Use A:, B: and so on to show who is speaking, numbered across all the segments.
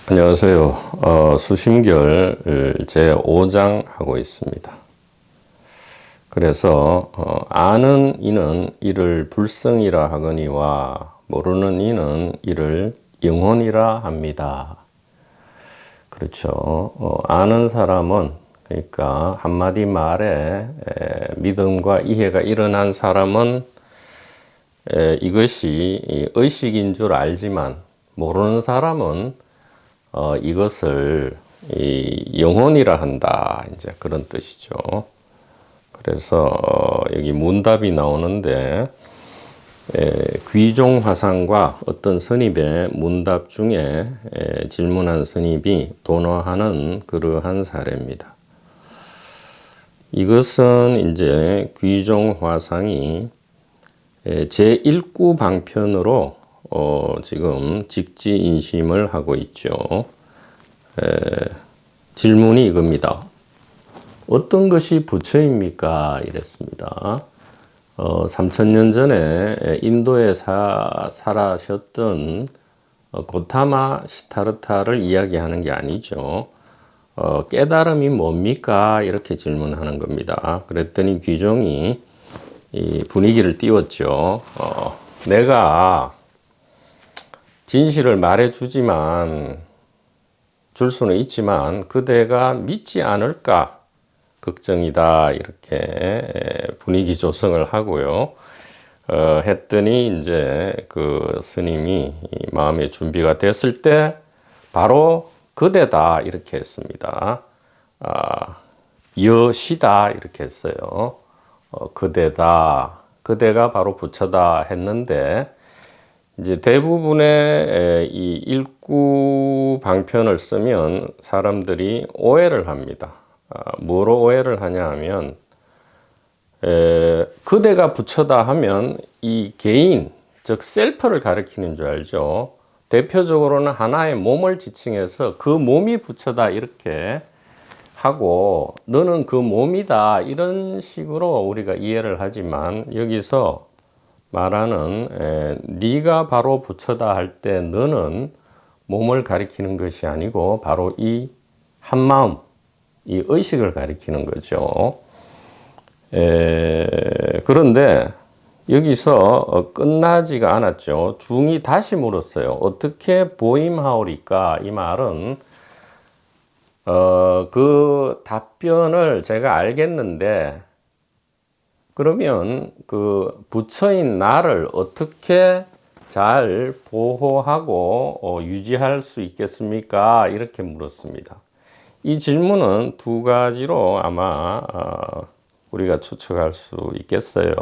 A: 안녕하세요. 수심결 제5장 하고 있습니다. 그래서 아는 이는 이를 불성이라 하거니와 모르는 이는 이를 영혼이라 합니다. 그렇죠. 아는 사람은, 그러니까 한마디 말에 믿음과 이해가 일어난 사람은 이것이 의식인 줄 알지만, 모르는 사람은 이것을 영혼이라 한다, 이제 그런 뜻이죠. 그래서 여기 문답이 나오는데, 귀종화상과 어떤 선입의 문답 중에 질문한 선입이 도노하는 그러한 사례입니다. 이것은 이제 귀종화상이 제1구 방편으로 지금 직지인심을 하고 있죠. 질문이 이겁니다. 어떤 것이 부처입니까? 이랬습니다. 3000년 전에 인도에 살아셨던 고타마 시타르타를 이야기하는 게 아니죠. 깨달음이 뭡니까? 이렇게 질문하는 겁니다. 그랬더니 귀종이 이 분위기를 띄웠죠. 내가 진실을 말해주지만, 줄 수는 있지만 그대가 믿지 않을까 걱정이다, 이렇게 분위기 조성을 하고요. 했더니 이제 그 스님이 마음의 준비가 됐을 때 바로 그대다, 이렇게 했습니다. 여시다, 이렇게 했어요. 그대다, 그대가 바로 부처다 했는데, 이제 대부분의 이 일구 방편을 쓰면 사람들이 오해를 합니다. 뭐로 오해를 하냐 하면, 그대가 부처다 하면 이 개인, 즉 셀프를 가리키는 줄 알죠. 대표적으로는 하나의 몸을 지칭해서 그 몸이 부처다, 이렇게 하고, 너는 그 몸이다, 이런 식으로 우리가 이해를 하지만, 여기서 말하는 네가 바로 부처다 할 때 너는 몸을 가리키는 것이 아니고 바로 이 한마음, 이 의식을 가리키는 거죠. 그런데 여기서 끝나지가 않았죠. 중이 다시 물었어요. 어떻게 보임하오리까? 이 말은 그 답변을 제가 알겠는데, 그러면 그 부처인 나를 어떻게 잘 보호하고 유지할 수 있겠습니까? 이렇게 물었습니다. 이 질문은 두 가지로 아마 우리가 추측할 수 있겠어요.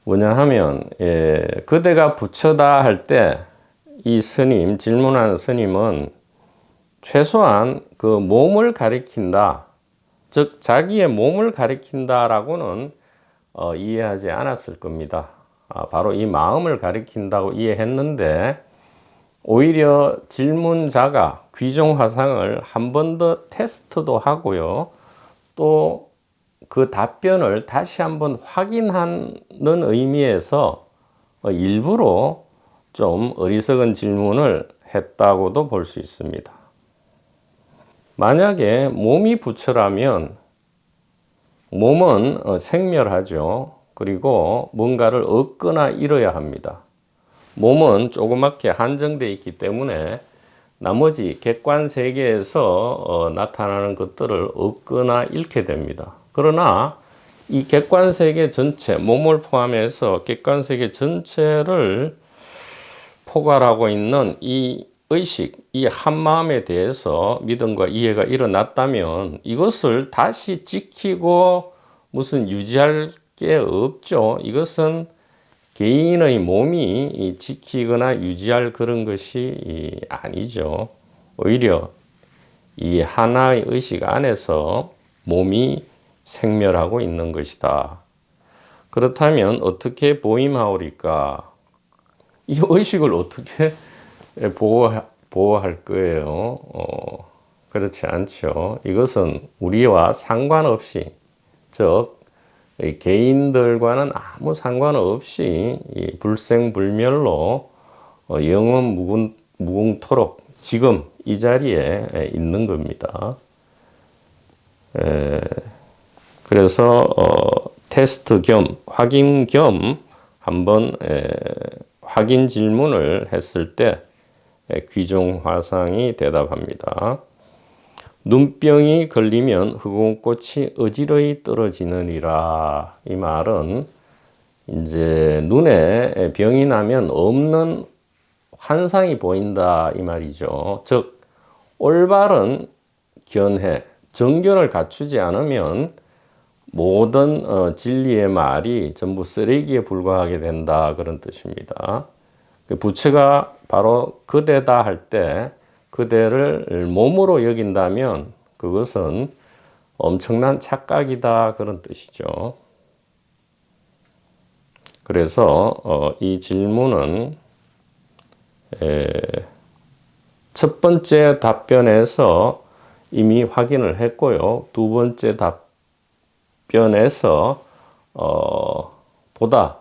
A: 뭐냐 하면, 그대가 부처다 할 때 이 스님, 질문하는 스님은 최소한 그 몸을 가리킨다, 즉 자기의 몸을 가리킨다라고는 이해하지 않았을 겁니다. 바로 이 마음을 가리킨다고 이해했는데, 오히려 질문자가 귀종화상을 한 번 더 테스트도 하고요. 또 그 답변을 다시 한번 확인하는 의미에서 일부러 좀 어리석은 질문을 했다고도 볼 수 있습니다. 만약에 몸이 부처라면 몸은 생멸하죠. 그리고 뭔가를 얻거나 잃어야 합니다. 몸은 조그맣게 한정되어 있기 때문에 나머지 객관 세계에서 나타나는 것들을 얻거나 잃게 됩니다. 그러나 이 객관 세계 전체, 몸을 포함해서 객관 세계 전체를 포괄하고 있는 이 의식, 이 한마음에 대해서 믿음과 이해가 일어났다면 이것을 다시 지키고 무슨 유지할 게 없죠. 이것은 개인의 몸이 지키거나 유지할 그런 것이 아니죠. 오히려 이 하나의 의식 안에서 몸이 생멸하고 있는 것이다. 그렇다면 어떻게 보임하오리까? 이 의식을 어떻게 보호할 거예요? 그렇지 않죠. 이것은 우리와 상관없이, 즉 개인들과는 아무 상관없이 이 불생불멸로 영원 무궁토록 지금 이 자리에 있는 겁니다. 그래서 테스트 겸 확인 겸 한번 확인 질문을 했을 때 귀종 화상이 대답합니다. 눈병이 걸리면 흑운꽃이 어지러이 떨어지느니라. 이 말은 이제 눈에 병이 나면 없는 환상이 보인다 이 말이죠. 즉 올바른 견해, 정견을 갖추지 않으면 모든 진리의 말이 전부 쓰레기에 불과하게 된다 그런 뜻입니다. 부처가 바로 그대다 할 때 그대를 몸으로 여긴다면 그것은 엄청난 착각이다 그런 뜻이죠. 그래서 이 질문은 첫 번째 답변에서 이미 확인을 했고요. 두 번째 답변에서 보다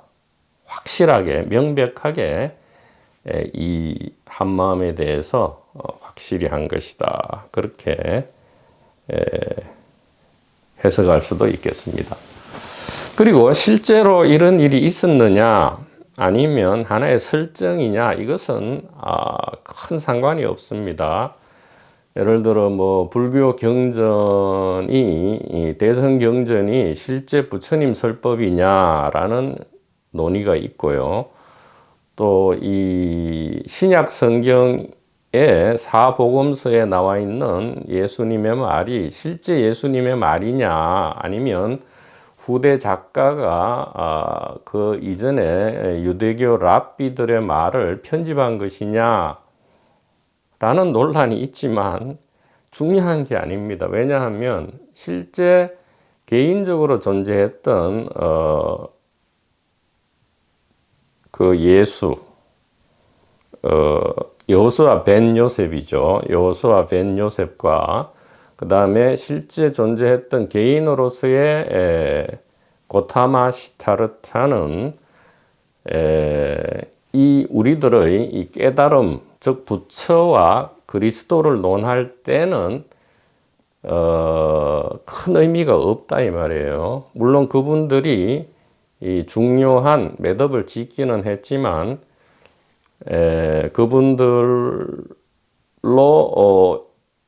A: 확실하게 명백하게 이 한마음에 대해서 확실히 한 것이다. 그렇게 해석할 수도 있겠습니다. 그리고 실제로 이런 일이 있었느냐 아니면 하나의 설정이냐 이것은 큰 상관이 없습니다. 예를 들어 뭐 불교 경전이 대선 경전이 실제 부처님 설법이냐라는 논의가 있고요. 또 이 신약 성경의 사복음서에 나와 있는 예수님의 말이 실제 예수님의 말이냐 아니면 후대 작가가 그 이전에 유대교 랍비들의 말을 편집한 것이냐 라는 논란이 있지만 중요한 게 아닙니다. 왜냐하면 실제 개인적으로 존재했던 그 예수 여호수아 벤 요셉이죠. 여호수아 벤 요셉과 그 다음에 실제 존재했던 개인으로서의 고타마 시타르타는 이 우리들의 이 깨달음, 즉 부처와 그리스도를 논할 때는 큰 의미가 없다 이 말이에요. 물론 그분들이 이 중요한 매듭을 짓기는 했지만 그분들로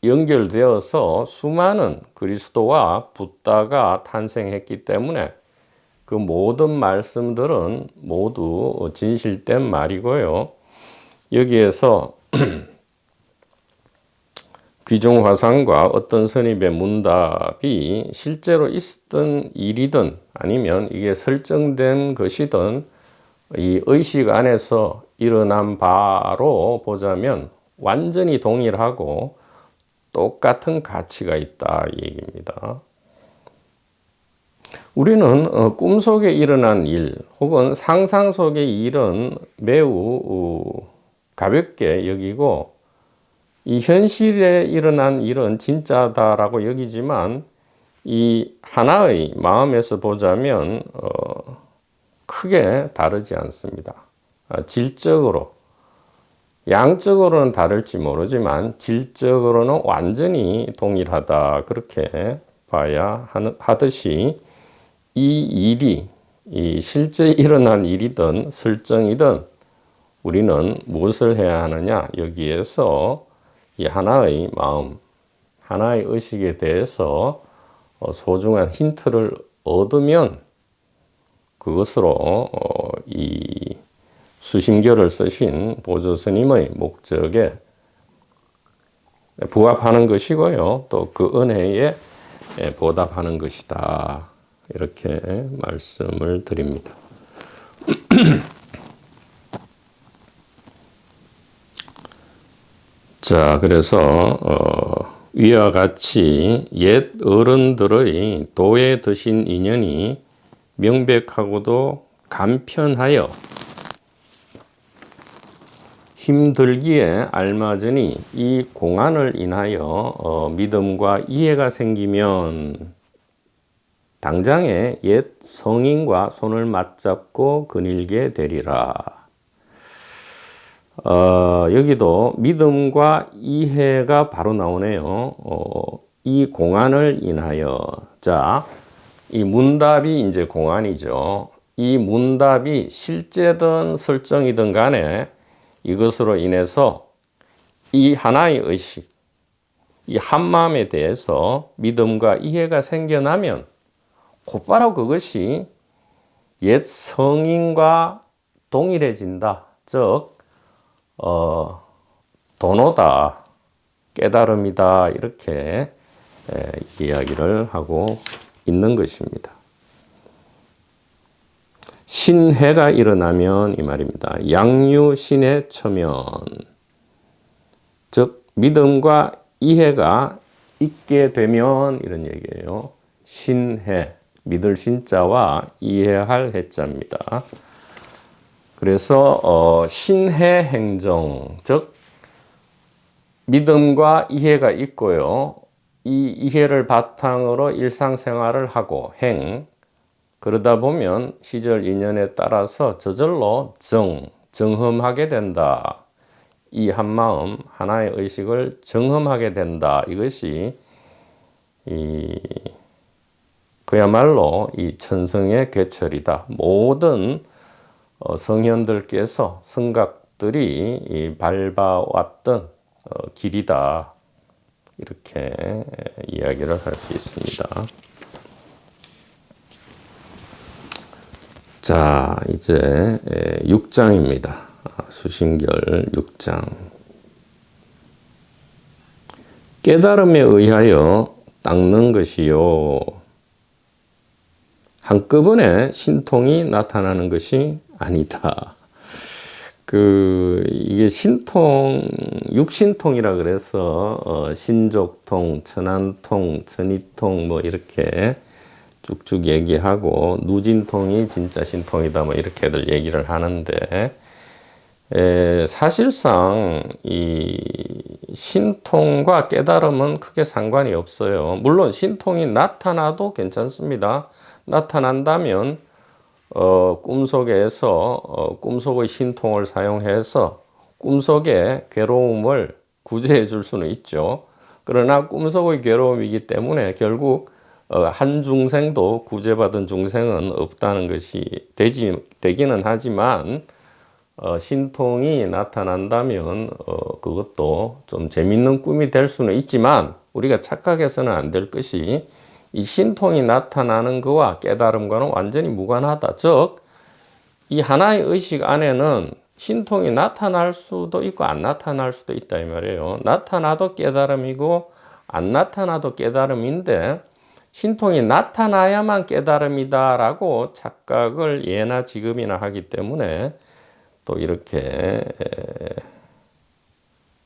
A: 연결되어서 수많은 그리스도와 붓다가 탄생했기 때문에 그 모든 말씀들은 모두 진실된 말이고요. 여기에서 귀중화상과 어떤 스님의 문답이 실제로 있었던 일이든 아니면 이게 설정된 것이든 이 의식 안에서 일어난 바로 보자면 완전히 동일하고 똑같은 가치가 있다 이 얘기입니다. 우리는 꿈속에 일어난 일 혹은 상상 속의 일은 매우 가볍게 여기고 이 현실에 일어난 일은 진짜다라고 여기지만 이 하나의 마음에서 보자면 크게 다르지 않습니다. 질적으로 양적으로는 다를지 모르지만 질적으로는 완전히 동일하다 그렇게 봐야 하듯이 이 일이 이 실제 일어난 일이든 설정이든 우리는 무엇을 해야 하느냐 여기에서 이 하나의 마음 하나의 의식에 대해서 소중한 힌트를 얻으면 그것으로 이 수심교를 쓰신 보조 스님의 목적에 부합하는 것이고요. 또 그 은혜에 보답하는 것이다. 이렇게 말씀을 드립니다. 자, 그래서 위와 같이 옛 어른들의 도에 드신 인연이 명백하고도 간편하여 힘들기에 알맞으니 이 공안을 인하여 믿음과 이해가 생기면 당장에 옛 성인과 손을 맞잡고 거닐게 되리라. 여기도 믿음과 이해가 바로 나오네요. 이 공안을 인하여. 자, 이 문답이 이제 공안이죠. 이 문답이 실제든 설정이든 간에 이것으로 인해서 이 하나의 의식, 이 한마음에 대해서 믿음과 이해가 생겨나면 곧바로 그것이 옛 성인과 동일해진다. 즉, 도노다, 깨달음이다. 이렇게 이야기를 하고 있는 것입니다. 신해가 일어나면 이 말입니다. 양유신해 처면. 즉, 믿음과 이해가 있게 되면 이런 얘기예요. 신해, 믿을 신자와 이해할 해자입니다. 그래서 신해 행정, 즉 믿음과 이해가 있고요. 이 이해를 바탕으로 일상생활을 하고 그러다 보면 시절 인연에 따라서 저절로 정흠하게 된다. 이 한마음, 하나의 의식을 정흠하게 된다. 이것이 그야말로 이 천성의 개철이다. 모든 성현들께서 성각들이 밟아왔던 길이다. 이렇게 이야기를 할 수 있습니다. 자, 이제 6장입니다. 수신결 6장. 깨달음에 의하여 닦는 것이요. 한꺼번에 신통이 나타나는 것이 아니다. 이게 신통, 육신통이라 그래서 신족통, 천안통, 천이통 뭐 이렇게 쭉쭉 얘기하고 누진통이 진짜 신통이다 뭐 이렇게들 얘기를 하는데 사실상 이 신통과 깨달음은 크게 상관이 없어요. 물론 신통이 나타나도 괜찮습니다. 나타난다면 꿈속에서 꿈속의 신통을 사용해서 꿈속의 괴로움을 구제해 줄 수는 있죠. 그러나 꿈속의 괴로움이기 때문에 결국 한 중생도 구제받은 중생은 없다는 것이 되기는 하지만 신통이 나타난다면 그것도 좀 재밌는 꿈이 될 수는 있지만 우리가 착각해서는 안 될 것이 이 신통이 나타나는 것과 깨달음과는 완전히 무관하다. 즉, 이 하나의 의식 안에는 신통이 나타날 수도 있고 안 나타날 수도 있다 이 말이에요. 나타나도 깨달음이고 안 나타나도 깨달음인데 신통이 나타나야만 깨달음이다라고 착각을 예나 지금이나 하기 때문에 또 이렇게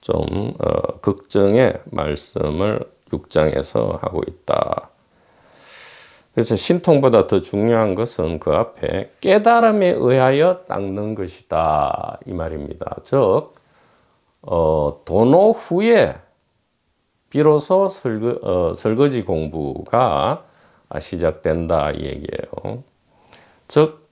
A: 좀 걱정의 말씀을 6장에서 하고 있다. 그래서 신통보다 더 중요한 것은 그 앞에 깨달음에 의하여 닦는 것이다 이 말입니다. 즉 도노 후에 비로소 설거지 공부가 시작된다 이 얘기예요. 즉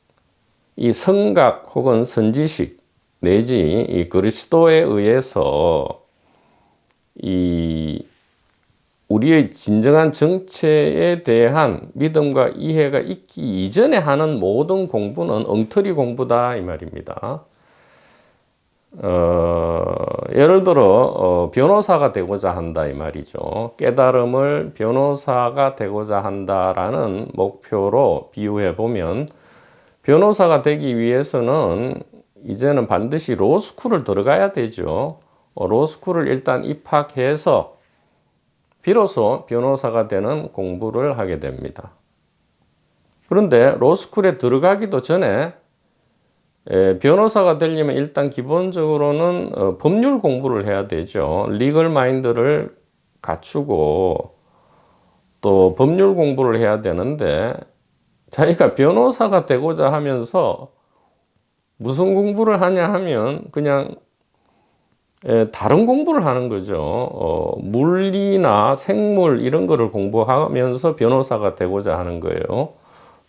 A: 이 성각 혹은 선지식 내지 이 그리스도에 의해서 이 우리의 진정한 정체에 대한 믿음과 이해가 있기 이전에 하는 모든 공부는 엉터리 공부다 이 말입니다. 예를 들어 변호사가 되고자 한다 이 말이죠. 깨달음을 변호사가 되고자 한다라는 목표로 비유해 보면 변호사가 되기 위해서는 이제는 반드시 로스쿨을 들어가야 되죠. 로스쿨을 일단 입학해서 비로소 변호사가 되는 공부를 하게 됩니다. 그런데 로스쿨에 들어가기도 전에 변호사가 되려면 일단 기본적으로는 법률 공부를 해야 되죠. 리걸 마인드를 갖추고 또 법률 공부를 해야 되는데 자기가 변호사가 되고자 하면서 무슨 공부를 하냐 하면 그냥 다른 공부를 하는 거죠. 물리나 생물 이런 거를 공부하면서 변호사가 되고자 하는 거예요.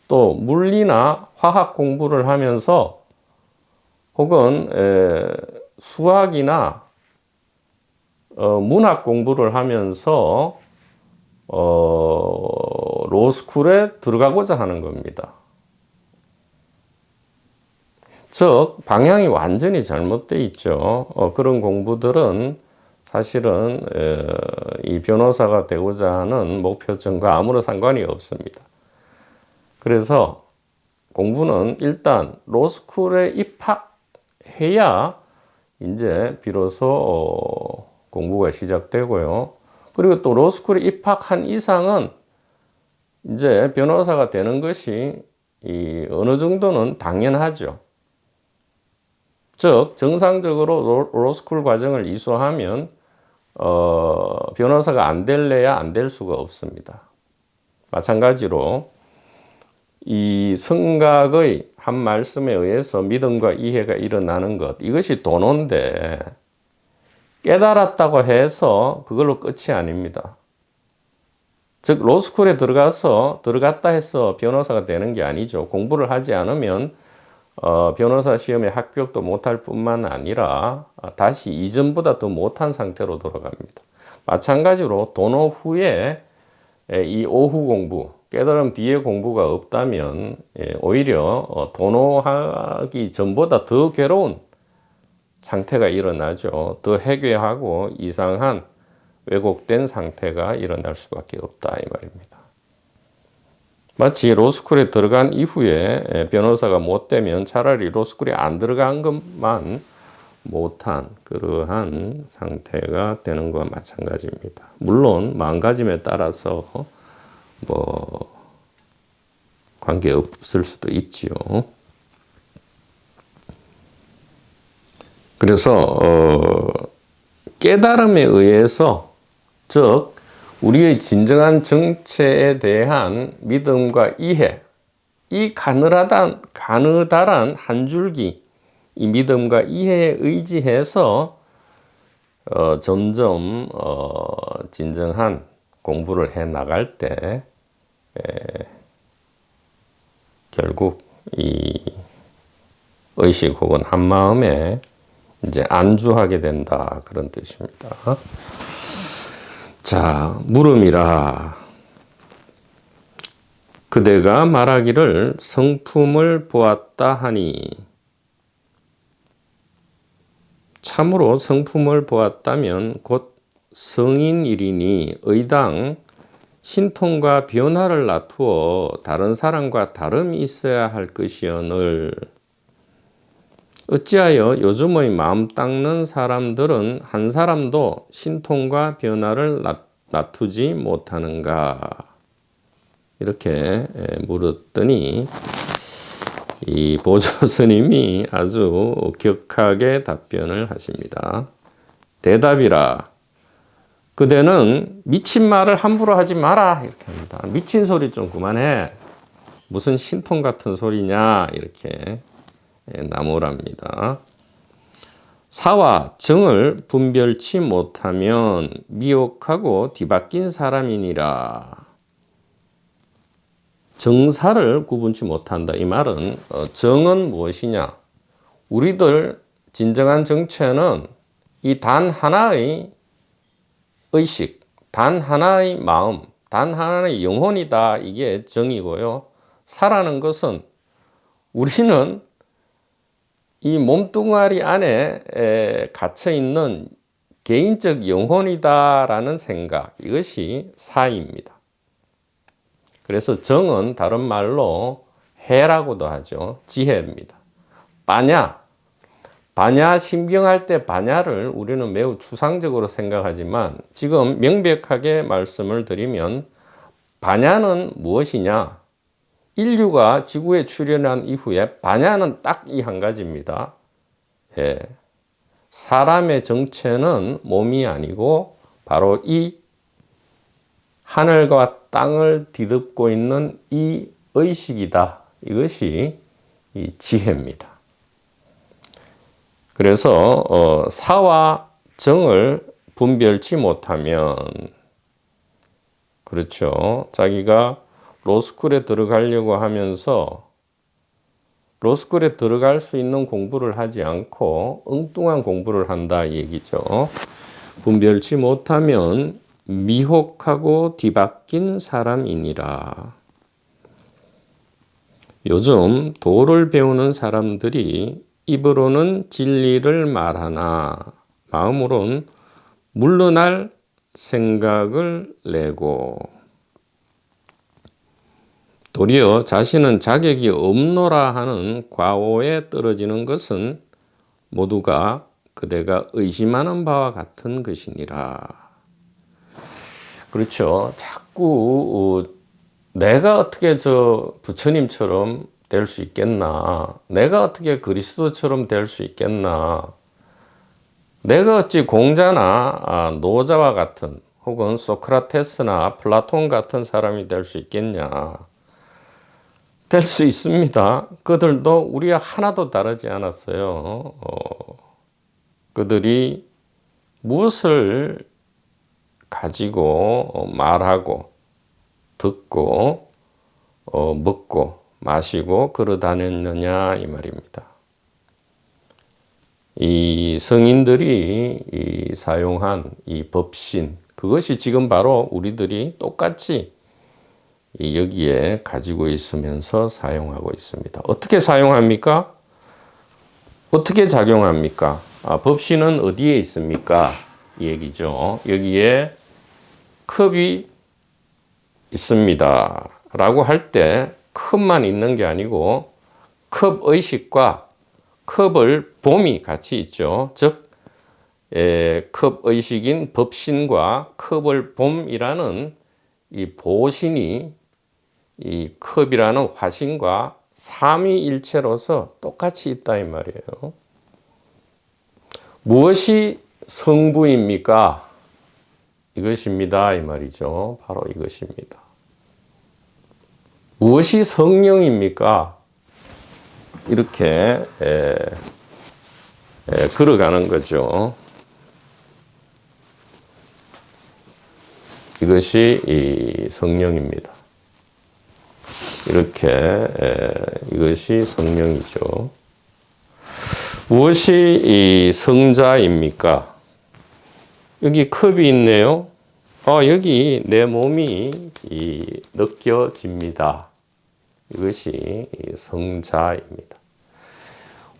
A: 또 물리나 화학 공부를 하면서 혹은 수학이나 문학 공부를 하면서 로스쿨에 들어가고자 하는 겁니다. 즉 방향이 완전히 잘못되어 있죠. 그런 공부들은 사실은 이 변호사가 되고자 하는 목표점과 아무런 상관이 없습니다. 그래서 공부는 일단 로스쿨에 입학해야 이제 비로소 공부가 시작되고요. 그리고 또 로스쿨에 입학한 이상은 이제 변호사가 되는 것이 어느 정도는 당연하죠. 즉 정상적으로 로스쿨 과정을 이수하면 변호사가 안 될래야 안 될 수가 없습니다. 마찬가지로 이 성각의 한 말씀에 의해서 믿음과 이해가 일어나는 것, 이것이 도노인데 깨달았다고 해서 그걸로 끝이 아닙니다. 즉 로스쿨에 들어갔다 해서 변호사가 되는 게 아니죠. 공부를 하지 않으면 변호사 시험에 합격도 못할 뿐만 아니라 다시 이전보다 더 못한 상태로 돌아갑니다. 마찬가지로 도노 후에 이 오후 공부, 깨달음 뒤에 공부가 없다면 오히려 도노하기 전보다 더 괴로운 상태가 일어나죠. 더 해괴하고 이상한 왜곡된 상태가 일어날 수밖에 없다 이 말입니다. 마치 로스쿨에 들어간 이후에 변호사가 못 되면 차라리 로스쿨에 안 들어간 것만 못한 그러한 상태가 되는 것과 마찬가지입니다. 물론 마음가짐에 따라서 관계없을 수도 있지요. 그래서 깨달음에 의해서, 즉 우리의 진정한 정체에 대한 믿음과 이해, 이 가느다란 한 줄기, 이 믿음과 이해에 의지해서 점점 진정한 공부를 해 나갈 때 결국 이 의식 혹은 한 마음에 이제 안주하게 된다, 그런 뜻입니다. 자, 물음이라. 그대가 말하기를 성품을 보았다 하니, 참으로 성품을 보았다면 곧 성인이리니 의당 신통과 변화를 놔두어 다른 사람과 다름이 있어야 할 것이오늘 어찌하여 요즘의 마음 닦는 사람들은 한 사람도 신통과 변화를 놔두지 못하는가? 이렇게 물었더니 이 보조 스님이 아주 격하게 답변을 하십니다. 대답이라. 그대는 미친 말을 함부로 하지 마라. 이렇게 합니다. 미친 소리 좀 그만해. 무슨 신통 같은 소리냐. 이렇게 나무랍니다. 사와 정을 분별치 못하면 미혹하고 뒤바뀐 사람이니라. 정사를 구분치 못한다. 이 말은 정은 무엇이냐? 우리들 진정한 정체는 이 단 하나의 의식, 단 하나의 마음, 단 하나의 영혼이다. 이게 정이고요. 사라는 것은 우리는 이 몸뚱아리 안에 갇혀 있는 개인적 영혼이다라는 생각, 이것이 사입니다. 그래서 정은 다른 말로 해라고도 하죠. 지혜입니다. 반야 신경할 때 반야를 우리는 매우 추상적으로 생각하지만 지금 명백하게 말씀을 드리면 반야는 무엇이냐? 인류가 지구에 출현한 이후에 반야는 딱 이 한 가지입니다. 사람의 정체는 몸이 아니고 바로 이 하늘과 땅을 뒤덮고 있는 이 의식이다. 이것이 이 지혜입니다. 그래서 사와 정을 분별치 못하면, 그렇죠. 자기가 로스쿨에 들어가려고 하면서 로스쿨에 들어갈 수 있는 공부를 하지 않고 엉뚱한 공부를 한다 이 얘기죠. 분별치 못하면 미혹하고 뒤바뀐 사람이니라. 요즘 도를 배우는 사람들이 입으로는 진리를 말하나 마음으로는 물러날 생각을 내고 도리어 자신은 자격이 없노라 하는 과오에 떨어지는 것은 모두가 그대가 의심하는 바와 같은 것이니라. 그렇죠. 자꾸 내가 어떻게 저 부처님처럼 될 수 있겠나? 내가 어떻게 그리스도처럼 될 수 있겠나? 내가 어찌 공자나 노자와 같은 혹은 소크라테스나 플라톤 같은 사람이 될 수 있겠냐? 될 수 있습니다. 그들도 우리와 하나도 다르지 않았어요. 그들이 무엇을 가지고 말하고 듣고 먹고 마시고 걸어 다녔느냐 이 말입니다. 이 성인들이 사용한 이 법신 그것이 지금 바로 우리들이 똑같이 여기에 가지고 있으면서 사용하고 있습니다. 어떻게 사용합니까? 어떻게 작용합니까? 법신은 어디에 있습니까? 이 얘기죠. 여기에 컵이 있습니다. 라고 할 때 컵만 있는 게 아니고 컵의식과 컵을 봄이 같이 있죠. 즉 컵의식인 법신과 컵을 봄이라는 이 보신이 이 컵이라는 화신과 삼위일체로서 똑같이 있다 이 말이에요. 무엇이 성부입니까? 이것입니다 이 말이죠. 바로 이것입니다. 무엇이 성령입니까? 이렇게 걸어가는 거죠. 이것이 이 성령입니다. 이렇게 이것이 성령이죠. 무엇이 이 성자입니까? 여기 컵이 있네요. 여기 내 몸이 느껴집니다. 이것이 성자입니다.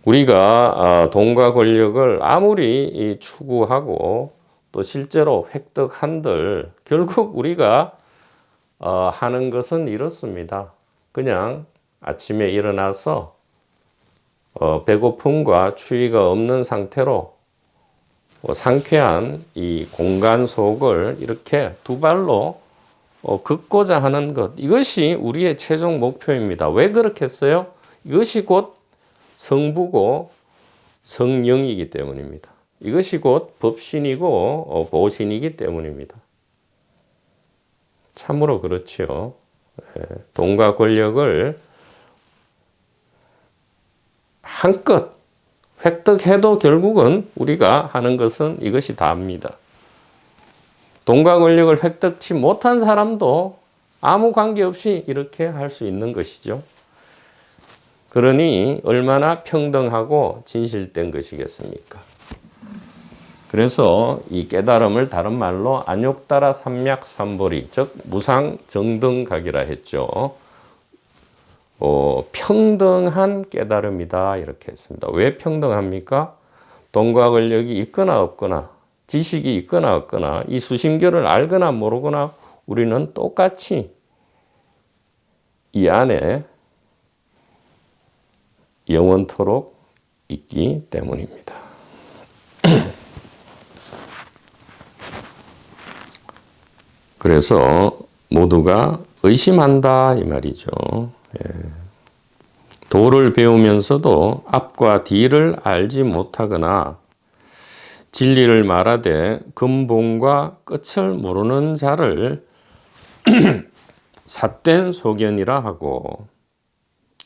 A: 우리가 돈과 권력을 아무리 추구하고 또 실제로 획득한들 결국 우리가 하는 것은 이렇습니다. 그냥 아침에 일어나서 배고픔과 추위가 없는 상태로 상쾌한 이 공간 속을 이렇게 두 발로 걷고자 하는 것, 이것이 우리의 최종 목표입니다. 왜 그렇게 했어요? 이것이 곧 성부고 성령이기 때문입니다. 이것이 곧 법신이고 보신이기 때문입니다. 참으로 그렇지요. 돈과 권력을 한껏 획득해도 결국은 우리가 하는 것은 이것이 다입니다. 돈과 권력을 획득치 못한 사람도 아무 관계없이 이렇게 할 수 있는 것이죠. 그러니 얼마나 평등하고 진실된 것이겠습니까? 그래서 이 깨달음을 다른 말로 안욕따라 삼맥삼보리, 즉 무상정등각이라 했죠. 평등한 깨달음이다 이렇게 했습니다. 왜 평등합니까? 돈과 권력이 있거나 없거나 지식이 있거나 없거나 이 수심결을 알거나 모르거나 우리는 똑같이 이 안에 영원토록 있기 때문입니다. 그래서 모두가 의심한다 이 말이죠. 도를 배우면서도 앞과 뒤를 알지 못하거나 진리를 말하되 근본과 끝을 모르는 자를 삿된 소견이라 하고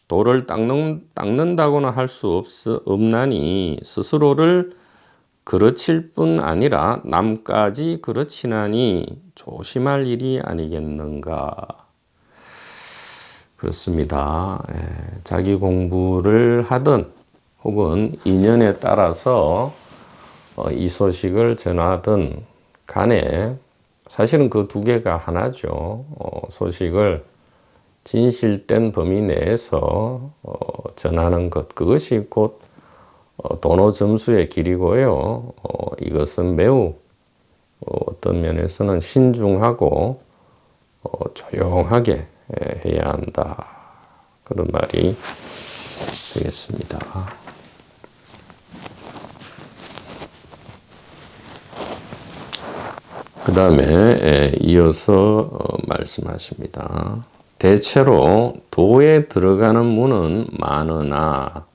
A: 도를 닦는다고는 할 수 없나니 스스로를 그르칠 뿐 아니라 남까지 그르치나니 조심할 일이 아니겠는가. 그렇습니다. 자기 공부를 하든 혹은 인연에 따라서 이 소식을 전하든 간에 사실은 그 두 개가 하나죠. 소식을 진실된 범위 내에서 전하는 것, 그것이 곧 도노 점수의 길이고요. 이것은 매우 어떤 면에서는 신중하고 조용하게 해야 한다. 그런 말이 되겠습니다. 그 다음에 이어서 말씀하십니다. 대체로 도에 들어가는 문은 많으나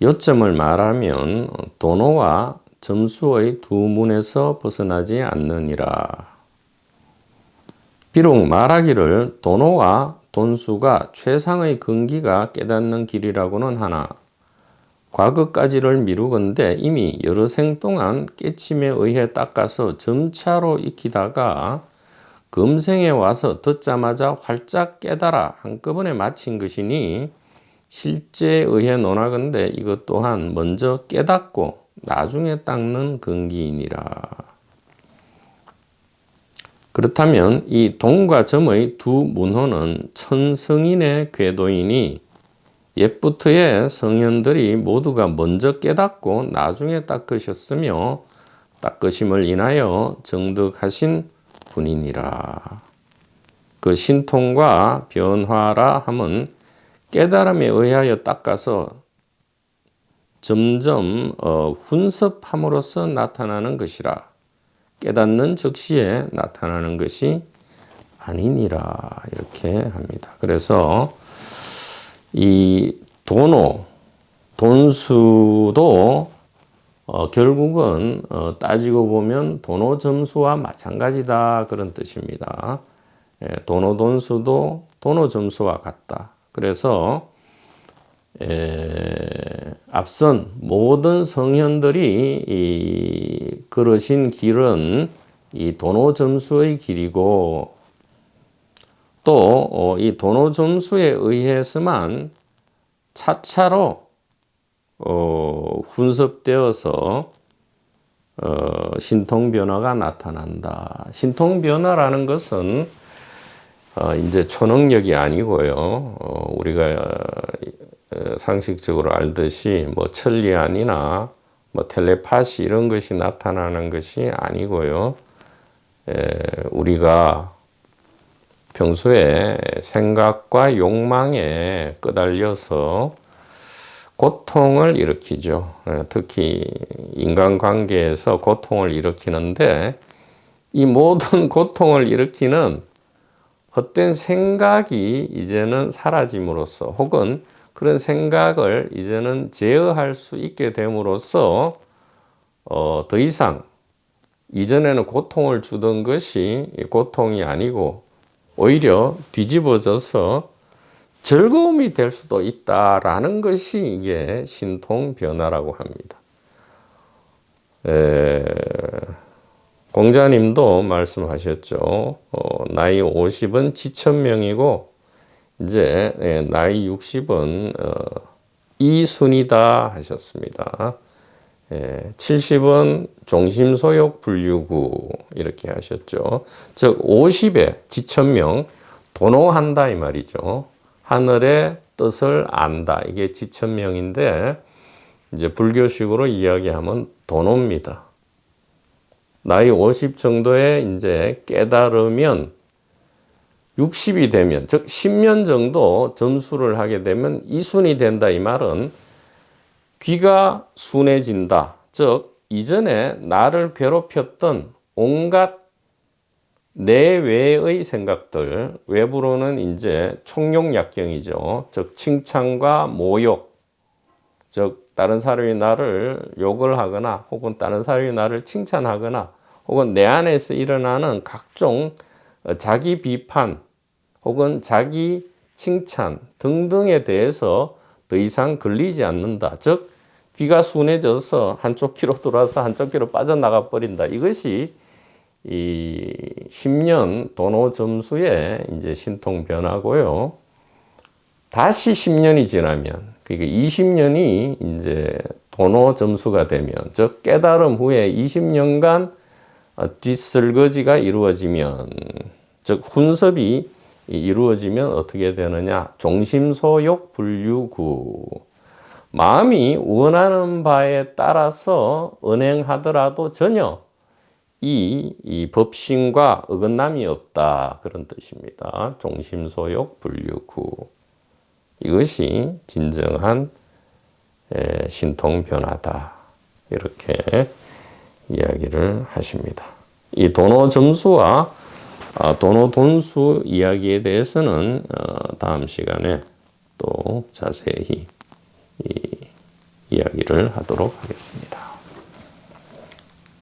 A: 요점을 말하면 도노와 점수의 두 문에서 벗어나지 않느니라. 비록 말하기를 도노와 돈수가 최상의 근기가 깨닫는 길이라고는 하나 과거까지를 미루건대 이미 여러 생 동안 깨침에 의해 닦아서 점차로 익히다가 금생에 와서 듣자마자 활짝 깨달아 한꺼번에 마친 것이니 실제에 의해 논하건대 이것 또한 먼저 깨닫고 나중에 닦는 근기이니라. 그렇다면 이 동과 점의 두 문호는 천성인의 궤도이니 옛부터의 성현들이 모두가 먼저 깨닫고 나중에 닦으셨으며 닦으심을 인하여 정득하신 분이니라. 그 신통과 변화라 함은 깨달음에 의하여 닦아서 점점 훈습함으로써 나타나는 것이라. 깨닫는 즉시에 나타나는 것이 아니니라. 이렇게 합니다. 그래서 이 도노, 돈수도 결국은 따지고 보면 도노 점수와 마찬가지다. 그런 뜻입니다. 도노 돈수도 도노 점수와 같다. 그래서 앞선 모든 성현들이 걸으신 길은 이 도노 점수의 길이고 또 이 도노 점수에 의해서만 차차로 훈습되어서 신통 변화가 나타난다. 신통 변화라는 것은 이제 초능력이 아니고요. 우리가 상식적으로 알듯이 뭐 천리안이나 뭐 텔레파시 이런 것이 나타나는 것이 아니고요. 우리가 평소에 생각과 욕망에 끄달려서 고통을 일으키죠. 특히 인간관계에서 고통을 일으키는데 이 모든 고통을 일으키는 헛된 생각이 이제는 사라짐으로써 혹은 그런 생각을 이제는 제어할 수 있게 됨으로써 더 이상 이전에는 고통을 주던 것이 고통이 아니고 오히려 뒤집어져서 즐거움이 될 수도 있다라는 것이 이게 신통 변화라고 합니다. 공자님도 말씀하셨죠. 나이 50은 지천명이고 이제 나이 60은 이순이다 하셨습니다. 70은 종심소욕 불유구 이렇게 하셨죠. 즉 50에 지천명 도노한다 이 말이죠. 하늘의 뜻을 안다. 이게 지천명인데 이제 불교식으로 이야기하면 도노입니다. 나이 50 정도에 이제 깨달으면 60이 되면 즉 10년 정도 점수를 하게 되면 이순이 된다 이 말은 귀가 순해진다. 즉 이전에 나를 괴롭혔던 온갖 내외의 생각들, 외부로는 이제 총용약경이죠. 즉 칭찬과 모욕, 즉 다른 사람이 나를 욕을 하거나 혹은 다른 사람이 나를 칭찬하거나 혹은 내 안에서 일어나는 각종 자기 비판 혹은 자기 칭찬 등등에 대해서 더 이상 걸리지 않는다. 즉 귀가 순해져서 한쪽 귀로 돌아서 한쪽 귀로 빠져나가 버린다. 이것이 이 10년 도노 점수의 이제 신통 변화고요. 다시 10년이 지나면, 그러니까 20년이 이제 도노 점수가 되면, 즉 깨달음 후에 20년간 뒷설거지가 이루어지면, 즉 훈섭이 이루어지면 어떻게 되느냐? 종심소욕 불유구. 마음이 원하는 바에 따라서 언행하더라도 전혀 이 법신과 어긋남이 없다. 그런 뜻입니다. 종심소욕 불유구. 이것이 진정한 신통 변화다. 이렇게 이야기를 하십니다. 이 도노 점수와 도노 돈수 이야기에 대해서는 다음 시간에 또 자세히 이야기를 하도록 하겠습니다.